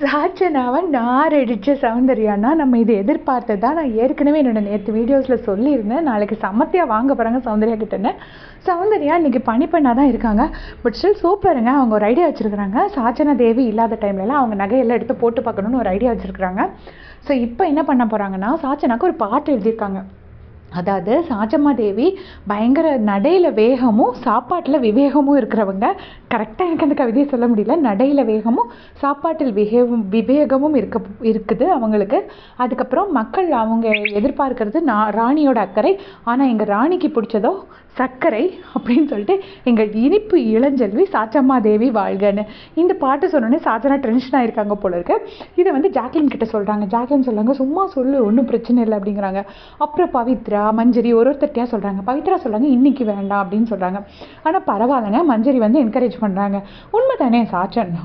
சாச்சனாவை நார் அடித்த சௌந்தர்யானா நம்ம இது எதிர்பார்த்தது தான். நான் ஏற்கனவே என்னோட நேற்று வீடியோஸில் சொல்லியிருந்தேன், நாளைக்கு சமத்தியாக வாங்க போகிறாங்க சௌந்தர்யா கிட்டேன்னு. சௌந்தர்யா இன்றைக்கி பனிப்பெண்ணாக தான் இருக்காங்க, பட் ஸ்டில் சூப்பருங்க. அவங்க ஒரு ஐடியா வச்சுருக்குறாங்க. சாச்சனா தேவி இல்லாத டைம்லலாம் அவங்க நகையெல்லாம் எடுத்து போட்டு பார்க்கணுன்னு ஒரு ஐடியா வச்சுருக்குறாங்க. ஸோ இப்போ என்ன பண்ண போகிறாங்கன்னா, சாச்சனாக்கு ஒரு பாட்டு எழுதியிருக்காங்க. அதாவது சாச்சம்மா தேவி பயங்கர நடையில் வேகமும் சாப்பாட்டில் விவேகமும் இருக்கிறவங்க. கரெக்டாக எனக்கு அந்த கவிதையை சொல்ல முடியல. நடையில் வேகமும் சாப்பாட்டில் விவேகமும் இருக்குது அவங்களுக்கு. அதுக்கப்புறம் மக்கள் அவங்க எதிர்பார்க்கறது ராணியோட அக்கறை. ஆனால் எங்கள் ராணிக்கு பிடிச்சதோ சர்க்கரை அப்படின்னு சொல்லிட்டு எங்கள் இனிப்பு இளஞ்செல்வி சாச்சம்மா தேவி வாழ்கன்னு இந்த பாட்டு சொன்னோன்னே சாச்சனா டென்ஷன் ஆகிருக்காங்க போல இருக்கு. இதை வந்து ஜாக்லின் கிட்ட சொல்கிறாங்க. ஜாக்லின் சொல்கிறாங்க, சும்மா சொல்லு, ஒன்றும் பிரச்சனை இல்லை அப்படிங்கிறாங்க. அப்புறம் பவித்ரா, மஞ்சரி ஒருத்தட்டியாக சொல்கிறாங்க. பவித்ரா சொல்கிறாங்க இன்னைக்கு வேண்டாம் அப்படின்னு சொல்கிறாங்க. ஆனால் பரவாயில்லைங்க, மஞ்சரி வந்து என்கரேஜ் பண்ணுறாங்க. உண்மை தானே,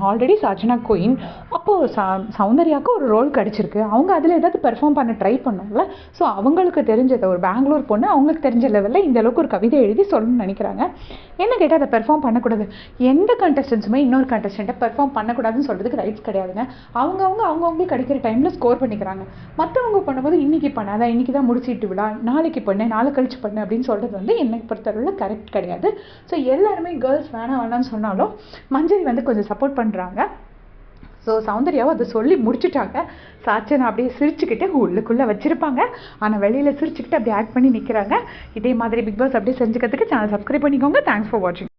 ஆல்ரெடி சாச்சனா குயின். அப்போது சௌந்தர்யாவுக்கு ஒரு ரோல் கிடச்சிருக்கு. அவங்க அதில் ஏதாவது பெர்ஃபார்ம் பண்ண ட்ரை பண்ணோம்ல. ஸோ அவங்களுக்கு தெரிஞ்சதை, ஒரு பெங்களூர் பொண்ணு அவங்களுக்கு தெரிஞ்ச லெவலில் இந்த அளவுக்கு ஒரு கவிதை எழுதி சொல்லணும்னு நினைக்கிறாங்க. என்ன கேட்டால் அதை பெர்ஃபார்ம் பண்ணக்கூடாது. எந்த கண்டஸ்டன்ஸுமே இன்னொரு கண்டஸ்டண்ட்டை பெர்ஃபார்ம் பண்ணக்கூடாதுன்னு சொல்கிறதுக்கு ரைட்ஸ் கிடையாதுங்க. அவங்கவுங்களுக்கு கிடைக்கிற டைமில் ஸ்கோர் பண்ணிக்கிறாங்க. மற்றவங்க பண்ணும்போது இன்றைக்கி பண்ணாதான், இன்றைக்கி தான் முடிச்சிட்டு விடா, நாளைக்கு பண்ணு, நாளை கழிச்சு பண்ணு அப்படின்னு சொல்கிறது வந்து என்னை பொறுத்தளவில் கரெக்ட் கிடையாது. ஸோ எல்லாருமே கேர்ள்ஸ் வேணாம்னு சொன்னாலும் மஞ்சள் வந்து கொஞ்சம் சப்போர்ட் பண்ணுறாங்க. ஸோ சௌந்தர்யாவை அதை சொல்லி முடிச்சுட்டாங்க. சாச்சனா அப்படியே சிரிச்சுக்கிட்டு உள்ளுக்குள்ளே வச்சுருப்பாங்க, ஆனால் வெளியில் சிரிச்சுக்கிட்டு அப்படியே ஆக்ட் பண்ணி நிற்கிறாங்க. இதே மாதிரி பிக் பாஸ் அப்படியே செஞ்சுக்கிறதுக்கு சேனல் சப்ஸ்கிரைப் பண்ணிக்கோங்க. தேங்க்ஸ் ஃபார் வாட்சிங்.